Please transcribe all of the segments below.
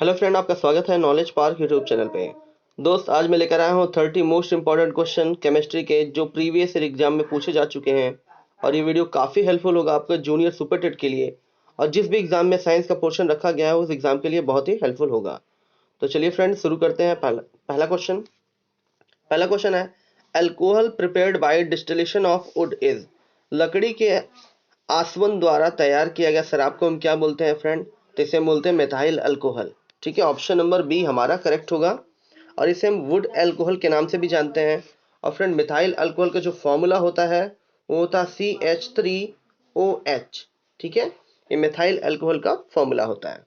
Hello friend, आपका स्वागत है नॉलेज पार्क यूट्यूब चैनल पे। दोस्त, आज मैं लेकर आया हूँ 30 मोस्ट इंपॉर्टेंट क्वेश्चन केमिस्ट्री के जो प्रीवियस ईयर एग्जाम में पूछे जा चुके हैं। और ये वीडियो काफ़ी हेल्पफुल होगा आपका जूनियर सुपर टेट के लिए, और जिस भी एग्जाम में साइंस का पोर्शन रखा गया है उस एग्जाम के लिए बहुत ही हेल्पफुल होगा। तो चलिए फ्रेंड, शुरू करते हैं। पहला क्वेश्चन है, alcohol prepared by distillation of would is. लकड़ी के आसवन द्वारा तैयार किया गया शराब को हम क्या बोलते हैं फ्रेंड? तो इसे हम बोलते हैं मेथाइल अल्कोहल। ठीक है, ऑप्शन नंबर बी हमारा करेक्ट होगा। और इसे हम वुड अल्कोहल के नाम से भी जानते हैं। और फ्रेंड, मिथाइल अल्कोहल का जो फॉर्मूला होता है वो होता है CH3OH। ठीक है, ये मिथाइल अल्कोहल का फॉर्मूला होता है।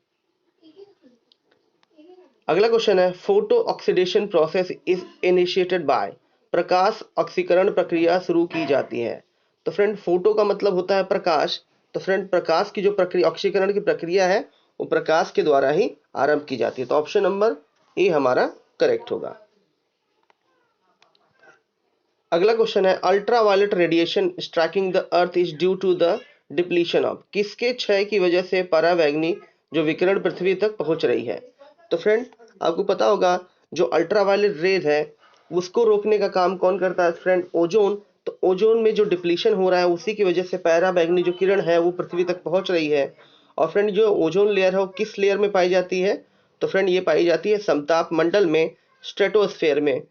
अगला क्वेश्चन है, photo oxidation process is initiated by. प्रकाश ऑक्सीकरण प्रक्रिया शुरू की जाती है। तो फ्रेंड, फोटो का मतलब होता है प्रकाश। तो फ्रेंड, प्रकाश की जो प्रक्रिया, ऑक्सीकरण की प्रक्रिया है, वो प्रकाश के द्वारा ही आरंभ की जाती है। तो ऑप्शन नंबर ए हमारा करेक्ट होगा। अगला क्वेश्चन है, ultraviolet radiation striking the earth is due to the depletion of. किसके क्षय की वजह से परावैंगनी जो विकिरण पृथ्वी तक पहुंच रही है? तो फ्रेंड, आपको पता होगा जो अल्ट्रावायलेट रेज है उसको रोकने का काम कौन करता है फ्रेंड? ओजोन। तो ओजोन में जो डिप्लीशन हो रहा है उसी की वजह से परावैंगनी जो किरण है वो पृथ्वी तक पहुंच रही है। और फ्रेंड, जो ओजोन लेयर है वो किस लेयर में पाई जाती है? तो फ्रेंड, ये पाई जाती है समताप मंडल में, स्ट्रेटोस्फेयर में।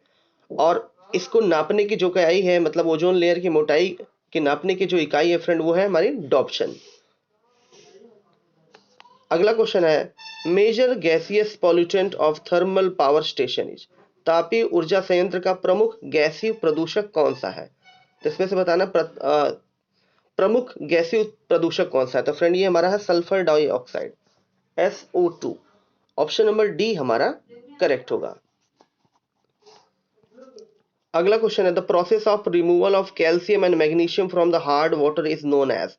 और इसको नापने की जो इकाई है, मतलब ओजोन लेयर की मोटाई की नापने की जो इकाई है फ्रेंड, वो है हमारी डॉप्शन। अगला क्वेश्चन है, major gaseous pollutant of thermal power station is. तापीय ऊर्जा संयंत्र का प्रमुख गैसीय प्रदूषक कौन सा है? तो इसमें से बताना प्रमुख गैसीय प्रदूषक कौन सा है? तो फ्रेंड, ये हमारा है sulphur dioxide, SO2। Option number D हमारा करेक्ट होगा। अगला क्वेश्चन है, the process of removal of calcium and magnesium from the hard water is known as.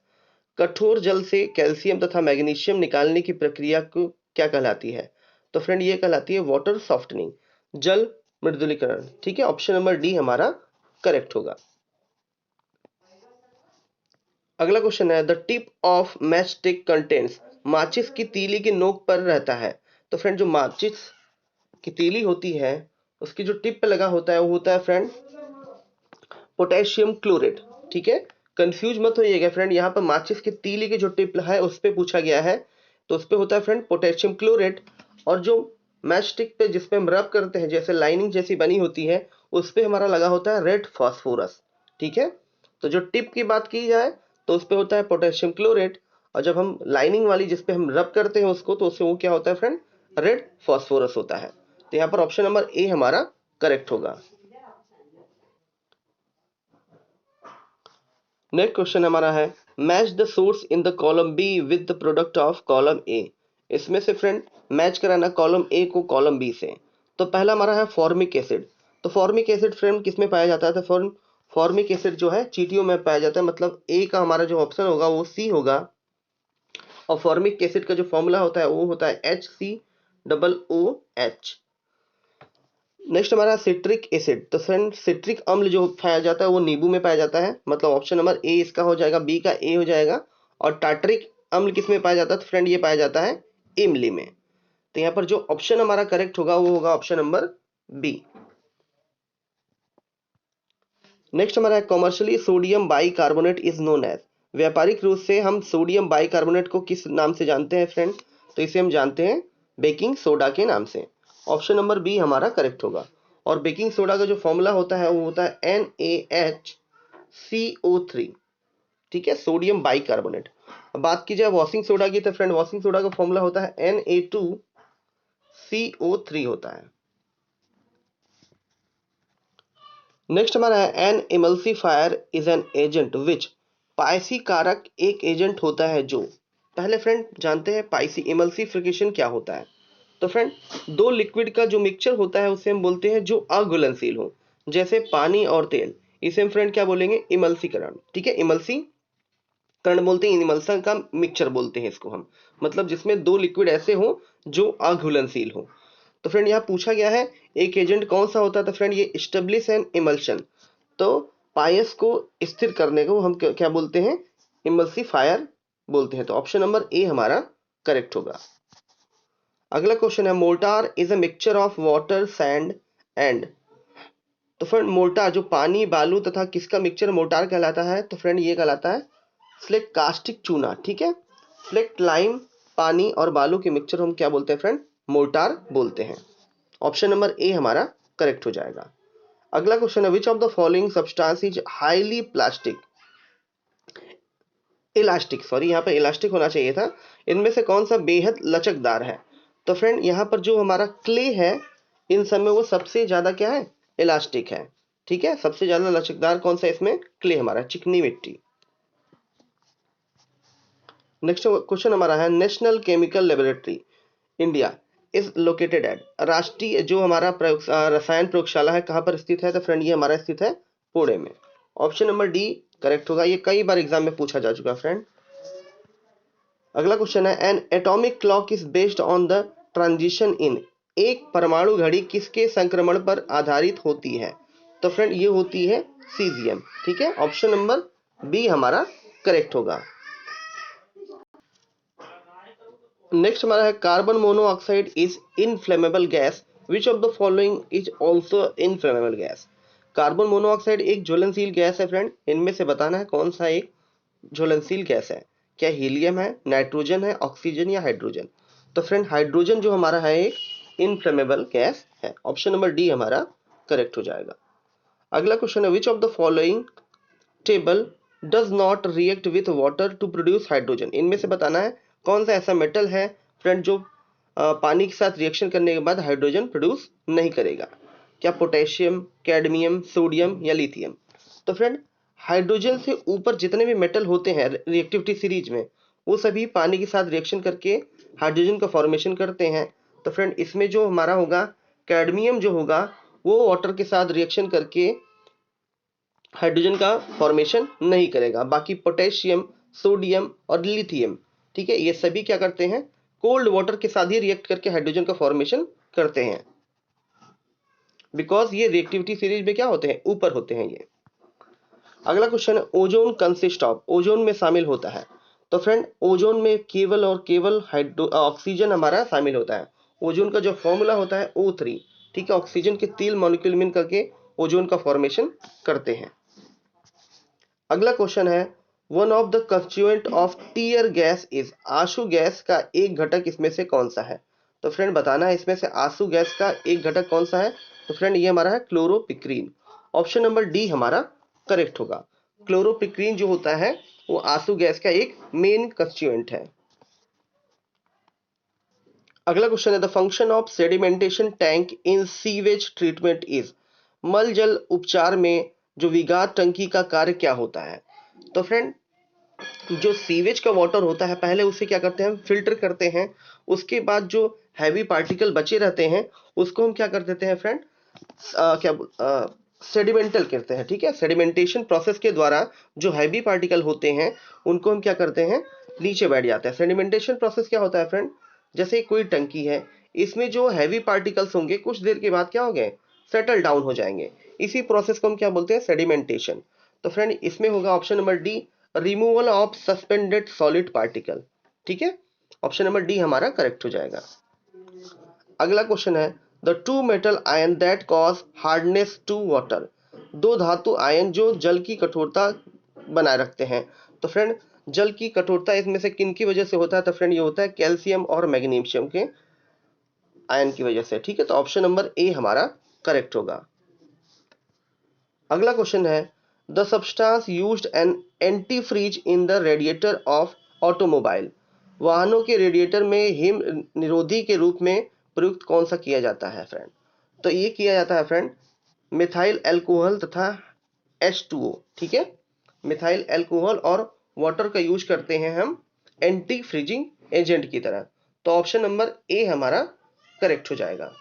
कठोर जल से कैल्शियम तथा मैग्नीशियम निकालने की प्रक्रिया को क्या कहलाती है? तो फ्रेंड, ये कहलाती है वाटर सॉफ्टनिंग, जल मृदुलीकरण। ठीक है, ऑप्शन नंबर डी हमारा करेक्ट होगा। अगला क्वेश्चन है, the tip of match stick contents. माचिस की तीली की नोक पर रहता है। तो फ्रेंड, जो माचिस की तीली होती है उसकी जो टिप पे लगा होता है वो होता है फ्रेंड पोटेशियम क्लोरेट। ठीक है, कंफ्यूज मत होइएगा फ्रेंड, यहाँ पर माचिस की तीली की जो टिप है उस पे पूछा गया है, तो उस पे होता है फ्रेंड पोटेशियम क्लोरेट। और जो मैच स्टिक पे जिस पे हम रब करते हैं, जैसे लाइनिंग जैसी बनी होती है, उस पे हमारा लगा होता है रेड फास्फोरस। ठीक है, तो जो टिप की बात की जाए तो उस पे होता है पोटेशियम क्लोरेट, और जब हम लाइनिंग वाली जिस पे हम रब करते हैं उसको, तो उससे वो क्या होता है फ्रेंड? रेड फास्फोरस होता है। तो यहाँ पर ऑप्शन नंबर ए हमारा करेक्ट होगा। नेक्स्ट क्वेश्चन हमारा है, match the source in the column be with the product of column A. इसमें से फ्रेंड मैच कराना कॉलम ए को कॉलम बी से। तो पहला हमारा है फॉर्मिक एसिड। तो फॉर्मिक एसिड फ्रेंड किस में पाया जाता है? तो फॉर्मिक एसिड जो है चींटियों में पाया जाता है, मतलब ए का हमारा जो ऑप्शन होगा वो सी होगा। और फॉर्मिक एसिड का जो फॉर्मूला होता है वो होता है HCOOH। नेक्स्ट हमारा सिट्रिक एसिड। तो फ्रेंड, सिट्रिक अम्ल जो पाया जाता है वो नींबू में पाया जाता है, मतलब ऑप्शन नंबर ए इसका हो जाएगा, बी का ए हो जाएगा। और टार्टरिक अम्ल किस में पाया जाता है? तो फ्रेंड, ये पाया जाता है इमली में। तो यहाँ पर जो ऑप्शन हमारा करेक्ट होगा वो होगा ऑप्शन नंबर बी। नेक्स्ट हमारा है, commercially sodium bicarbonate is known as. व्यापारिक रूप से हम सोडियम बाइकार्बोनेट को किस नाम से जानते हैं फ्रेंड? तो इसे हम जानते हैं बेकिंग सोडा के नाम से। ऑप्शन नंबर बी हमारा करेक्ट होगा। और बेकिंग सोडा का जो फॉर्मूला होता है वो होता है NaHCO3। ठीक है, सोडियम बाइकार्बोनेट। अब बात की जाए वॉशिंग सोडा की, तो फ्रेंड वॉशिंग सोडा का फॉर्मूला होता है Na2CO3 होता है। नेक्स्ट हमारा है, an emulsifier is an agent which. पाइसी कारक एक एजेंट होता है जो। पहले फ्रेंड जानते हैं पाइसी इमल्सिफिकेशन क्या होता है। तो फ्रेंड, दो लिक्विड का जो मिक्सचर होता है उसे हम बोलते हैं जो अघुलनशील हो, जैसे पानी और तेल। इसे हम फ्रेंड क्या बोलेंगे? इमल्सीकरण। ठीक है, इमल्सीकरण बोलते हैं, इमल्सन का मिक्सचर बोलते हैं इसको हम, मतलब जिसमें दो लिक्विड ऐसे हो जो अघुलनशील हो। तो फ्रेंड, यहाँ पूछा गया है एक एजेंट कौन सा होता है? तो फ्रेंड, ये स्टेब्लिश एंड इमल्शन। तो पायस को स्थिर करने को हम क्या बोलते हैं? इमल्सीफायर बोलते हैं। तो ऑप्शन नंबर ए हमारा करेक्ट होगा। अगला क्वेश्चन है mortar is a mixture of water sand and. तो फ्रेंड मोर्टार जो पानी बालू तथा किसका मिक्सचर मोर्टार कहलाता है, तो फ्रेंड ये कहलाता है स्लेट कास्टिक चूना। ठीक है, स्लेट लाइम पानी और बालू के मिक्सचर हम क्या बोलते हैं फ्रेंड, मोर्टार बोलते हैं। ऑप्शन नंबर ए हमारा करेक्ट हो जाएगा। अगला क्वेश्चन है which of the following substance is highly plastic elastic, sorry यहाँ पर इलास्टिक होना चाहिए था, इनमें से कौन सा बेहद लचकदार है। तो फ्रेंड यहाँ पर जो हमारा क्ले है इन सब में वो सबसे ज्यादा क्या है, इलास्टिक है। ठीक है, सबसे ज्यादा लचकदार कौन सा है इसमें, क्ले हमारा, चिकनी मिट्टी। नेक्स्ट क्वेश्चन हमारा है national chemical laboratory India is located at. राष्ट्रीय जो हमारा रसायन प्रयोगशाला है कहाँ पर स्थित है, तो फ्रेंड ये हमारा स्थित है पुणे में। ऑप्शन नंबर डी करेक्ट होगा, ये कई बार एग्जाम में पूछा जा चुका है फ्रेंड। अगला क्वेश्चन है N atomic clock is based on the transition in. एक परमाणु घड़ी किसके संक्रमण पर आधारित होती है, तो फ्रेंड ये होती है सीजियम। ठीक है, ऑप्शन नंबर बी हमारा करेक्ट होगा। नेक्स्ट हमारा है carbon monoxide is inflammable gas which of the following is also inflammable gas. Carbon monoxide एक ज्वलनशील गैस है फ्रेंड, इनमें से बताना है कौन सा एक ज्वलनशील गैस है। क्या हीलियम है, नाइट्रोजन है, ऑक्सीजन या हाइड्रोजन। तो फ्रेंड हाइड्रोजन जो हमारा है एक इनफ्लेमेबल गैस है। ऑप्शन नंबर डी हमारा करेक्ट हो जाएगा। अगला क्वेश्चन है which of the following table does not react with water to produce hydrogen. इनमें से बताना है कौन सा ऐसा मेटल है फ्रेंड जो पानी के साथ रिएक्शन करने के बाद हाइड्रोजन प्रोड्यूस नहीं करेगा। क्या पोटेशियम, कैडमियम, सोडियम या लिथियम। तो फ्रेंड हाइड्रोजन से ऊपर जितने भी मेटल होते हैं रिएक्टिविटी सीरीज में वो सभी पानी के साथ रिएक्शन करके हाइड्रोजन का फॉर्मेशन करते हैं। तो फ्रेंड इसमें जो हमारा होगा कैडमियम जो होगा वो वाटर के साथ रिएक्शन करके हाइड्रोजन का फॉर्मेशन नहीं करेगा। बाकी पोटेशियम, सोडियम और लिथियम, ठीक है, ये सभी क्या करते हैं, कोल्ड वाटर के साथ ही रिएक्ट करके हाइड्रोजन का फॉर्मेशन करते हैं, बिकॉज ये रिएक्टिविटी सीरीज में क्या होते हैं, ऊपर होते हैं ये। अगला क्वेश्चन है ओजोन कंसिस्ट ऑफ, ओजोन में शामिल होता है। तो फ्रेंड ओजोन में केवल और केवल ऑक्सीजन हमारा शामिल होता है। ओजोन का जो फॉर्मूला होता है O3। ठीक है, ऑक्सीजन के 3 मॉलिक्यूल मिल करके ओजोन का फॉर्मेशन करते हैं। अगला क्वेश्चन है one of the constituent of tear gas is, आंसू गैस का एक घटक इसमें से कौन सा है। तो फ्रेंड बताना है इसमें से आंसू गैस का एक घटक कौन सा है। तो फ्रेंड ये हमारा है क्लोरोपिक्रीन। ऑप्शन नंबर डी हमारा करेक्ट होगा। क्लोरोपिक्रीन जो होता है वो आंसू गैस का एक मेन कंस्टिट्यूएंट है। अगला क्वेश्चन है the function of sedimentation tank in sewage treatment is. मल जल उपचार में जो विगात टंकी का कार्य क्या होता है। तो फ्रेंड जो सीवेज का वाटर होता है पहले उसे क्या करते हैं, फिल्टर करते हैं, उसके बाद जो हैवी पार्टिकल बचे रहते हैं उसको हम क्या कर देते हैं फ्रेंड, क्या सेडिमेंटल कहते हैं। ठीक है, सेडिमेंटेशन प्रोसेस के द्वारा जो हैवी पार्टिकल होते हैं उनको हम क्या करते हैं, नीचे बैठ जाते हैं। सेडिमेंटेशन प्रोसेस क्या होता है फ्रेंड, जैसे कोई टंकी है, इसमें जो हैवी पार्टिकल्स होंगे कुछ देर के बाद क्या हो गए, सेटल डाउन हो जाएंगे। इसी प्रोसेस को हम क्या बोलते हैं, सेडिमेंटेशन। तो फ्रेंड इसमें होगा option number D removal of suspended solid particle. ठीक है, ऑप्शन नंबर डी हमारा करेक्ट हो जाएगा। अगला क्वेश्चन है the two metal ion that cause hardness to water. दो धातु आयन जो जल की कठोरता बनाए रखते हैं। तो फ्रेंड जल की कठोरता इसमें से किन की वजह से होता है, तो फ्रेंड ये होता है कैल्शियम और मैग्नीशियम के आयन की वजह से। ठीक है, तो ऑप्शन नंबर ए हमारा करेक्ट होगा। अगला क्वेश्चन है the substance used an antifreeze in the radiator of automobile. वाहनों के रेडिएटर में हिम निरोधी के रूप में प्रयुक्त कौन सा किया जाता है फ्रेंड। तो ये किया जाता है फ्रेंड मिथाइल अल्कोहल तथा H2O। ठीक है, मिथाइल अल्कोहल और वाटर का यूज करते हैं हम एंटी फ्रीजिंग एजेंट की तरह। तो ऑप्शन नंबर ए हमारा करेक्ट हो जाएगा।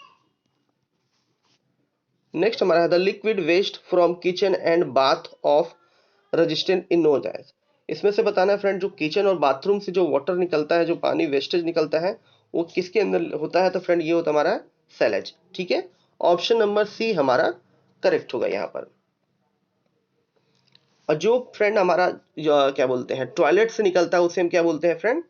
नेक्स्ट हमारा है the liquid waste from kitchen and bath of resistant in known as. इसमें से बताना है फ्रेंड जो किचन और बाथरूम से जो वाटर निकलता है, जो पानी वेस्टेज निकलता है वो किसके अंदर होता है, तो फ्रेंड ये होता है हमारा सैलेज। ठीक है, ऑप्शन नंबर सी हमारा करेक्ट होगा यहाँ पर। और जो फ्रेंड हमारा क्या बोलते हैं टॉयलेट से निकलता है उसे हम क्या बोलते हैं फ्रेंड,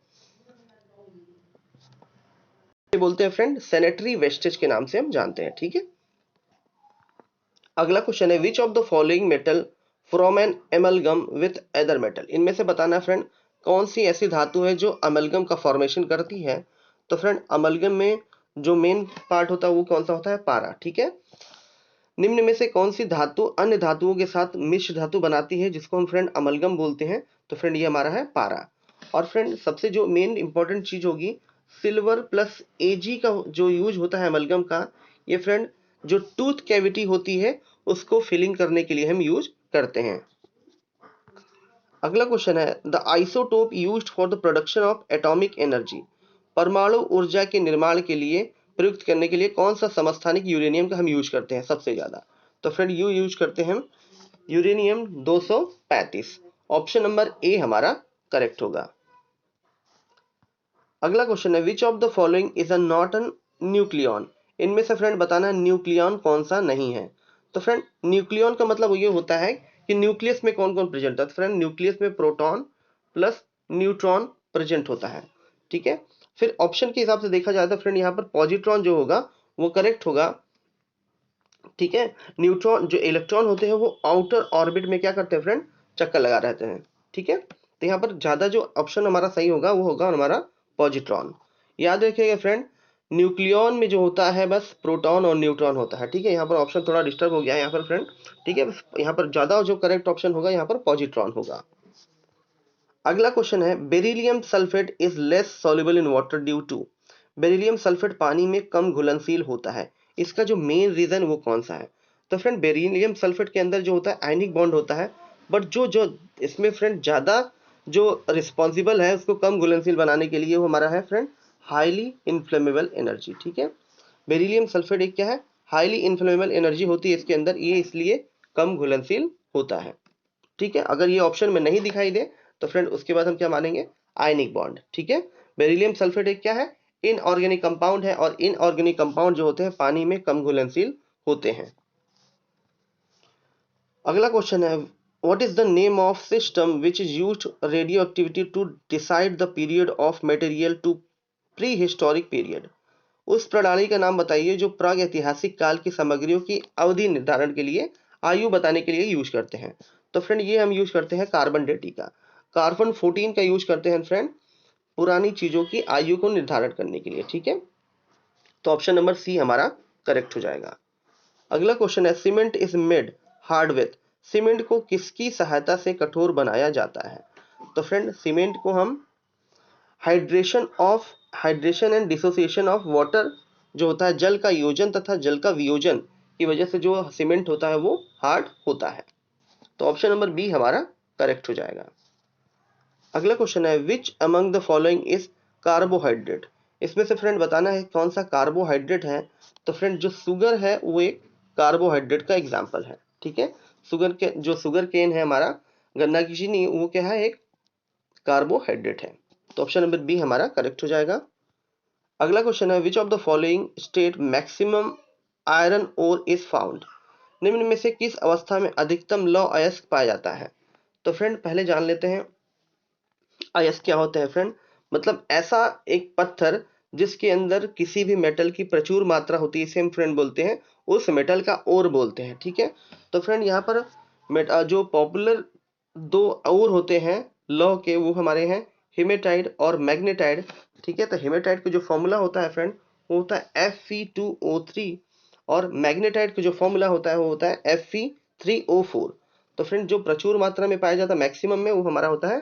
बोलते हैं फ्रेंड सैनिटरी वेस्टेज के नाम से हम जानते हैं, ठीक है। अगला क्वेश्चन है which of the following metal from an amalgam with other metal, इनमें से बताना है फ्रेंड कौन सी ऐसी धातु है जो अमलगम का फॉर्मेशन करती है। तो फ्रेंड अमलगम में जो मेन पार्ट होता है वो कौन सा होता है, पारा, ठीक है। निम्न में से कौन सी धातु अन्य धातुओं के साथ मिश्र धातु बनाती है जिसको हम फ्रेंड अमलगम बोलते हैं। तो फ्रेंड ये हमारा है पारा। और फ्रेंड सबसे जो मेन इंपॉर्टेंट चीज होगी सिल्वर प्लस एजी का जो यूज होता है अमलगम का, ये फ्रेंड जो टूथ कैविटी होती है उसको फिलिंग करने के लिए हम यूज करते हैं। अगला क्वेश्चन है the isotope used for the production of atomic energy, परमाणु ऊर्जा के निर्माण के लिए प्रयुक्त करने के लिए कौन सा समस्थानिक यूरेनियम का हम यूज करते हैं सबसे ज्यादा। तो फ्रेंड यू यूज करते हैं यूरेनियम 235। ऑप्शन नंबर ए हमारा करेक्ट होगा। अगला क्वेश्चन है which of the following is a not an nucleon, इनमें से फ्रेंड बताना है न्यूक्लियन कौन सा नहीं है। तो फ्रेंड न्यूक्लियन का मतलब ये होता है कि न्यूक्लियस में कौन कौन प्रेजेंट है। तो फ्रेंड न्यूक्लियस में प्रोटॉन प्लस न्यूट्रॉन प्रेजेंट होता है, ठीक है। फिर ऑप्शन के हिसाब से देखा जाए तो फ्रेंड यहाँ पर पॉजिट्रॉन जो होगा वो करेक्ट होगा, ठीक है। न्यूट्रॉन जो इलेक्ट्रॉन होते हैं वो आउटर ऑर्बिट में क्या करते हैं फ्रेंड, चक्कर लगा रहते हैं, ठीक है। तो यहाँ पर ज्यादा जो ऑप्शन हमारा सही होगा वो होगा हमारा पॉजिट्रॉन। याद रखिएगा फ्रेंड न्यूक्लियन में जो होता है बस प्रोटॉन और न्यूट्रॉन होता है, ठीक है। यहाँ पर ऑप्शन थोड़ा डिस्टर्ब हो गया है यहाँ पर फ्रेंड, ठीक है। यहाँ पर ज्यादा जो करेक्ट ऑप्शन होगा यहाँ पर पॉजिट्रॉन होगा। अगला क्वेश्चन है beryllium sulphate is less soluble in water due to, beryllium sulphate पानी में कम घुलनशील होता है, इसका जो मेन रीजन वो कौन सा है। तो फ्रेंड बेरिलियम सल्फेट के अंदर जो होता है आयनिक बॉन्ड होता है, बट जो जो इसमें फ्रेंड ज्यादा जो रिस्पॉन्सिबल है उसको कम घुलनशील बनाने के लिए वो हमारा है फ्रेंड हाईली इन्फ्लेमेबल एनर्जी, ठीक है। बेरिलियम सल्फेट एक क्या है, हाईली इन्फ्लेमेबल एनर्जी होती है इसके अंदर, ये इसलिए कम घुलनशील होता है, ठीक है। अगर ये ऑप्शन में नहीं दिखाई दे तो फ्रेंड उसके बाद हम क्या मानेंगे, आयनिक बॉन्ड, ठीक है। बेरिलियम सल्फेट एक क्या है, इनऑर्गेनिक कंपाउंड है और इनऑर्गेनिक कंपाउंड जो होते हैं पानी में कम घुलनशील होते हैं। अगला क्वेश्चन है what is the name of system which is used radio activity to decide the period of material to prehistoric period, उस प्रणाली का नाम बताइए जो प्राग ऐतिहासिक काल की सामग्रियों की अवधि निर्धारण के लिए आयु बताने के लिए यूज करते हैं। तो फ्रेंड ये हम यूज करते हैं कार्बन डेटिंग का, कार्बन 14 का यूज करते हैं फ्रेंड पुरानी चीजों की आयु को निर्धारण करने के लिए, ठीक है। तो ऑप्शन नंबर सी हमारा करेक्ट हो जाएगा। अगला क्वेश्चन है cement is made hard with, cement को किसकी सहायता से कठोर बनाया जाता है। तो फ्रेंड सीमेंट को हम hydration and dissociation of water जो होता है जल का योजन तथा जल का वियोजन की वजह से जो सीमेंट होता है वो हार्ड होता है। तो ऑप्शन नंबर बी हमारा करेक्ट हो जाएगा। अगला क्वेश्चन है which among the following is carbohydrate, इसमें से फ्रेंड बताना है कौन सा कार्बोहाइड्रेट है। तो फ्रेंड जो शुगर है वो एक कार्बोहाइड्रेट का एग्जाम्पल है, ठीक है। शुगर केन है हमारा गन्ना की चीनी, वो क्या है, एक कार्बोहाइड्रेट है। तो ऑप्शन नंबर बी हमारा करेक्ट हो जाएगा। अगला क्वेश्चन है which of the following state maximum iron ore is found, निम्न में से किस अवस्था में अधिकतम लौह अयस्क पाया जाता है। तो फ्रेंड पहले जान लेते हैं अयस्क क्या होते हैं फ्रेंड, मतलब ऐसा एक पत्थर जिसके अंदर किसी भी मेटल की प्रचुर मात्रा होती है, इसे हम फ्रेंड बोलते हैं उस मेटल का ओर बोलते हैं, ठीक है। तो फ्रेंड यहाँ पर जो पॉपुलर दो और होते हैं लौह के वो हमारे हैं हेमेटाइट और मैग्नेटाइट, ठीक है। तो हेमेटाइट का जो फॉर्मूला होता है फ्रेंड वो होता है Fe2O3 और मैग्नेटाइट का जो फॉर्मूला होता है वो होता है Fe3O4। तो फ्रेंड जो प्रचुर मात्रा में पाया जाता है मैक्सिमम में वो हमारा होता है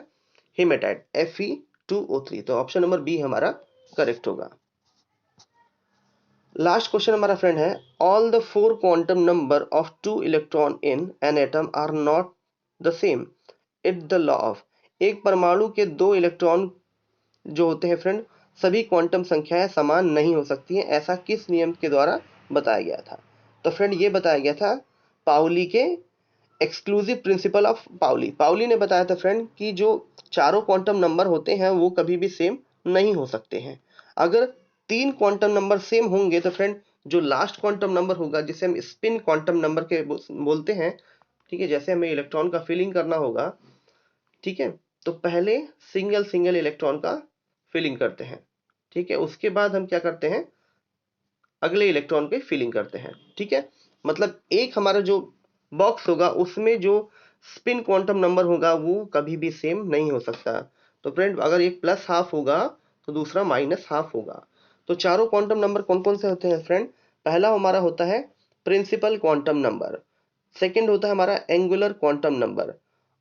हेमेटाइट Fe2O3। तो ऑप्शन नंबर बी हमारा करेक्ट होगा। लास्ट क्वेश्चन हमारा फ्रेंड है all the four quantum number of two electron in an atom are not the same it the law of, एक परमाणु के दो इलेक्ट्रॉन जो होते हैं फ्रेंड सभी क्वांटम संख्याएं समान नहीं हो सकती हैं, ऐसा किस नियम के द्वारा बताया गया था। तो फ्रेंड ये बताया गया था पाउली के exclusive principle of Pauli, Pauli ने बताया था फ्रेंड कि जो चारों क्वांटम नंबर होते हैं वो कभी भी सेम नहीं हो सकते हैं। अगर तीन क्वांटम नंबर सेम होंगे तो फ्रेंड जो लास्ट क्वांटम नंबर होगा जिसे हम स्पिन क्वांटम नंबर के बोलते हैं, ठीक है। जैसे हमें इलेक्ट्रॉन का फिलिंग करना होगा, ठीक है, तो पहले सिंगल सिंगल इलेक्ट्रॉन का फिलिंग करते हैं, ठीक है, उसके बाद हम क्या करते हैं, अगले इलेक्ट्रॉन पे फिलिंग करते हैं। ठीक है, मतलब एक हमारा जो बॉक्स होगा उसमें जो स्पिन क्वांटम नंबर होगा वो कभी भी सेम नहीं हो सकता। तो फ्रेंड अगर एक प्लस हाफ होगा तो दूसरा माइनस हाफ होगा। तो चारों क्वांटम नंबर कौन कौन से होते हैं फ्रेंड? पहला हमारा होता है प्रिंसिपल क्वांटम नंबर, सेकंड होता है हमारा एंगुलर क्वांटम नंबर,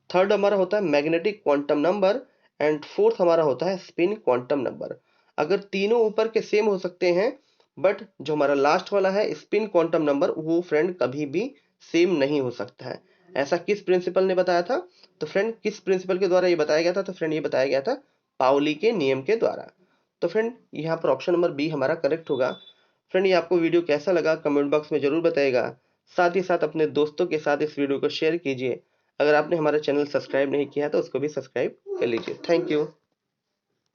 थर्ड हमारा होता है magnetic quantum number and fourth हमारा होता है स्पिन क्वांटम नंबर। अगर तीनों ऊपर के सेम हो सकते हैं बट जो हमारा लास्ट वाला है स्पिन क्वांटम नंबर वो फ्रेंड कभी भी सेम नहीं हो सकता है। ऐसा किस प्रिंसिपल ने बताया था? तो फ्रेंड किस प्रिंसिपल के द्वारा ये बताया गया था? तो फ्रेंड ये बताया गया था पाउली के नियम के द्वारा। तो फ्रेंड यहाँ पर ऑप्शन नंबर बी हमारा करेक्ट होगा। फ्रेंड ये आपको वीडियो कैसा लगा कमेंट बॉक्स में जरूर बताइएगा। साथ ही साथ अपने दोस्तों के साथ इस वीडियो को शेयर कीजिए। अगर आपने हमारा चैनल सब्सक्राइब नहीं किया है तो उसको भी सब्सक्राइब कर लीजिए। Thank you.